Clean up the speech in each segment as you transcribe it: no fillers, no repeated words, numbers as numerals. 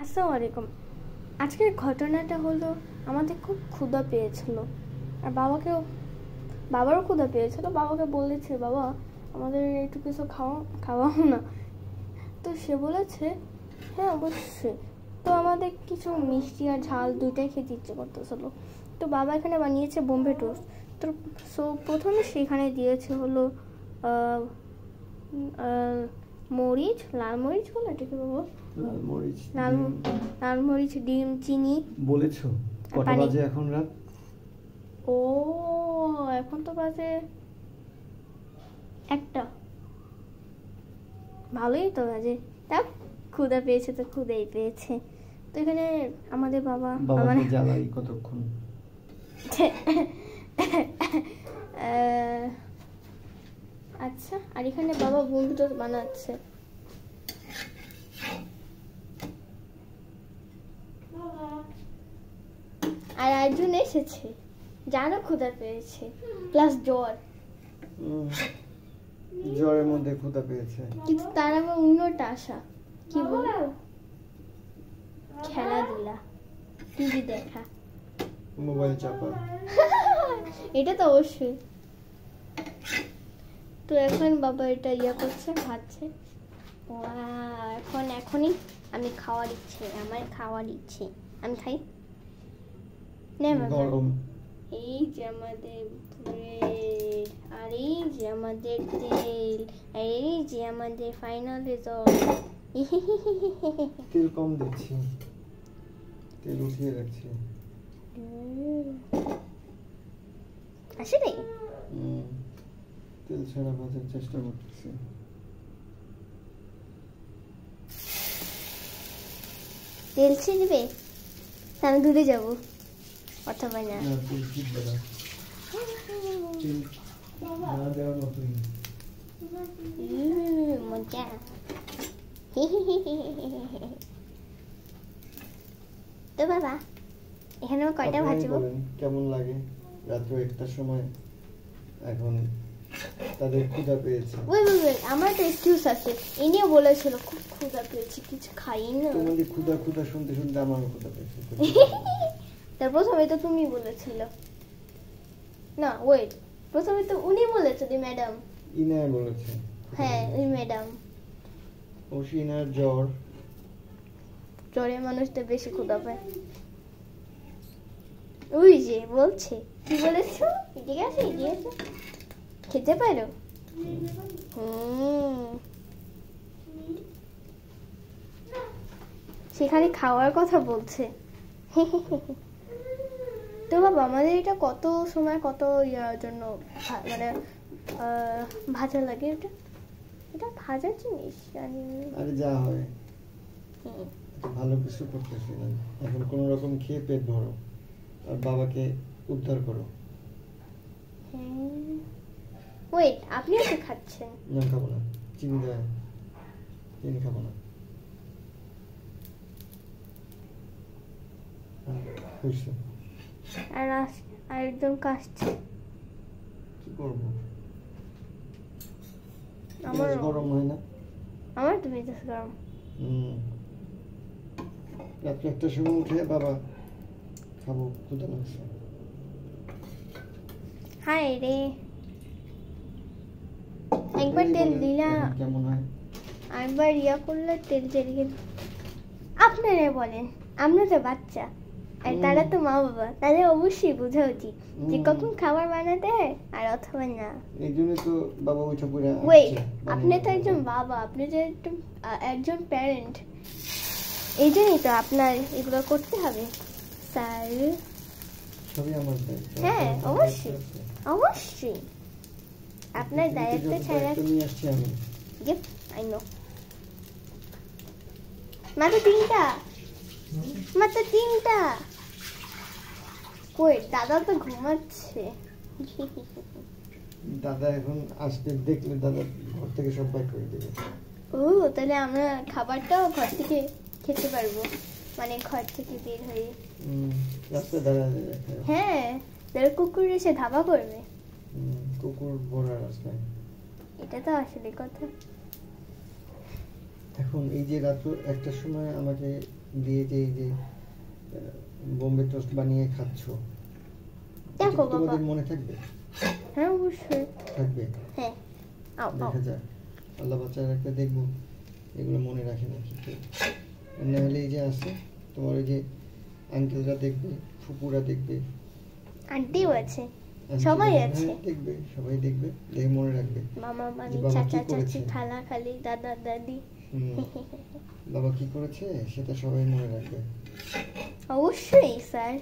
আসসালামু আলাইকুম। আজকের ঘটনাটা হলো আমাদের খুব ক্ষুধা পেয়েছিল আর বাবারও ক্ষুধা পেয়েছিল। বাবাকে বলেছে, বাবা আমাদের একটু কিছু খাওয়াও না। তো সে বলেছে হ্যাঁ অবশ্যই। তো আমাদের কিছু মিষ্টি আর ঝাল দুইটাই খেতে ইচ্ছে করতেছিল। তো বাবা এখানে বানিয়েছে বোম্বে টোস্ট। তো প্রথমে সেখানে দিয়েছে হলো মরিচ, লাল মরিচ বলে এটাকে বাবা, লাল মরিচ, ডিম, চিনি। বলেছো কটা বাজে এখন? রাত ও এখন তো বাজে 1টা। ভালোই তো বাজে। তাও ক্ষুধা পেয়েছে তো ক্ষুধাই পেয়েছে। তো এখানে আমাদের বাবা মানে জ্বালাই কতক্ষণ। আচ্ছা, আর এখানে বাবা বোম্বে টোস্ট বানাচ্ছে। আর একজন এসেছে যারও ক্ষুধা পেয়েছে প্লাস জ্বরের মধ্যে ক্ষুধা পেয়েছে, কিন্তু তার আবার অন্যটা আশা কি বলে খেলাধুলা, টিভি দেখা, মোবাইল চাপা। এটা তো অবশ্যই। তো এখন বাবা এটা করছে, খাচ্ছে। এখনই আমি খাওয়ার ইচ্ছে, আমার খাওয়ার ইচ্ছে, আমি খাই। গরম। এই যে আমাদের ব্রেড, আর এই যে আমাদের তেল, আর এই যে আমাদের ফাইনাল রেজাল্ট। তেল কম দিচ্ছি, তেল উঠিয়ে রাখছি। আসলে তেল ছাড়া ভাজার চেষ্টা করতেছি। তেল ছিড়বে, আমি দূরে যাবো অথবা না। তেল ছিড়বে না, তেল না দেওয়ার মতোই মজা। তো বাবা এখানে কয়টা ভাজবো? কেমন লাগে? রাত্র 1টার সময় এখন তাদের ক্ষুধা পেয়েছে। আমার তো এক্সকিউজ আছে, ইনিও বলেছিল খুব ক্ষুধা পেয়েছে, কিছু খাই না। তোমাদের ক্ষুধা শুনতে শুনতে আমারও ক্ষুধা পেয়েছে। তার প্রথমে তো তুমি বলেছিল না, ওয়েট, প্রথমে তো উনি বলেছিল ম্যাডাম। ইনায় বলেছে। হ্যাঁ ওই ম্যাডাম। ইনার জ্বরে মানুষ তো বেশি ক্ষুধা পায়। ওই যে বলছে কি বলেছো, এদিকে আসো, এদিকে আসো, খেতে পারো। সেখানে খাওয়ার কথা বলছে। তো বাবা আমাদের এটা কত সময় কত ইয়ার জন্য মানে ভাজা লাগে? এটা ভাজার জিনিস জানি। আরে যা হয় ভালো কিছু করতেছি না এখন, কোন রকম খেয়ে পেট ভরো আর বাবাকে উদ্ধার করো। ওয়েট, আপনিও কি খাচ্ছেন? না খাবো না, চিনি খাবো না। আর একদম কাশছে। কি করবো? আমার গরম হয় না? আমার তো মেজাজ গরম। রাত্রে 1টার সময় উঠে বাবা খাবো, ক্ষুধা লাগছে। হাই রে, একবার তেল দিলা কেমন হয়? একবার করলে তেল জেরিয়ে। আপনারা বলেন, আমরা তো বাচ্চা আর তারা তো মা বাবা, তাদের অবশ্যই বোঝা উচিত যে কখন খাবার বানাতে হয় আর অথবা না। এই জন্য তো বাবা উঠে পড়ে। ওয়েট, আপনি তো একজন বাবা, আপনি যে একজন প্যারেন্ট, এই জন্যই তো আপনার এগুলো করতে হবে স্যার। সবই আমার দায়িত্ব। হ্যাঁ অবশ্যই অবশ্যই, আপনার দায়িত্ব ছাড়া নিয়ে আসছি আমি। I know. মাত্র তিনটা। কই দাদা তো ঘুমাচ্ছে। দাদা এখন আসতে দেখলে দাদা ঘর থেকে সব বাইর করে দেবে। তাহলে আমরা খাবারটাও ঘর থেকে খেতে পারবো, মানে ঘর থেকে বের হয়ে। রাস্তায় দাঁড়ায়। হ্যাঁ, কুকুর এসে ধাবা করবে। কুকুর ভরা রাস্তায়, এটা তো আসলে কথা। এখন এই যে রাত্র 1টার সময় আমাকে দিয়ে যে এই যে বোম্বে টোস্ট বানিয়ে খাচ্ছ, দেখো বাবা। তোমাদের মনে থাকবে? হ্যাঁ অবশ্যই থাকবে। হ্যাঁ। আও আও। দেখা যাক, আল্লাহ বাচ্চারা একটা দেখবো এগুলো মনে রাখে নাকি কেউ। না হলে এই যে আছে তোমার ওই যে আঙ্কেলরা দেখবে, ফুপুরা দেখবে, আন্টিও আছে, আন্টিরা সবাই দেখবে, আছে। হ্যাঁ, দেখবে, সবাই দেখবে, দেখে মনে রাখবে মামা মামি, যে বাবা কি চাচা চাচি, করেছে। খালা খালি, দাদা দাদি। হুম, বাবা কি করেছে সেটা সবাই মনে রাখবে। অবশ্যই স্যার।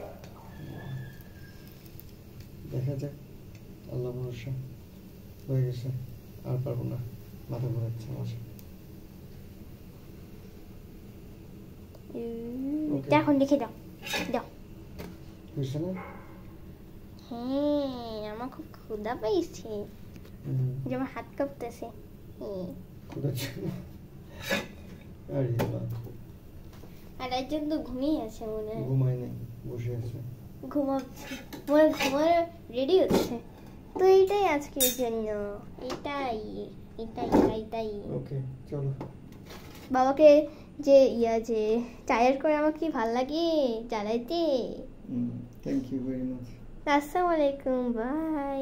দেখা যাক, আল্লাহ ভরসা। হয়ে গেছে, আর পারবো না, মাথা ঘুরাচ্ছে আমার। Okay. এখন লিখে দাও, দাও। বুঝছে না? হ্যাঁ, আমার খুব ক্ষুধা পেয়েছে, যে আমার হাত কাঁপতেছে। ক্ষুধাচ্ছে? আরে বাবা, আর একজন তো ঘুমিয়ে আছে মনে হয়, ঘুমায় নাই, বসে আছে। ঘুমাচ্ছে, মনে হয় ঘুমার রেডি হচ্ছে। তো এইটাই আজকের জন্য, এটাই এটাই এটাই। ওকে, চলো। বাবাকে যে যে টায়ার করে আমার কি ভাল লাগে চালাইতে। Thank you very much. আসসালামু আলাইকুম, বাই।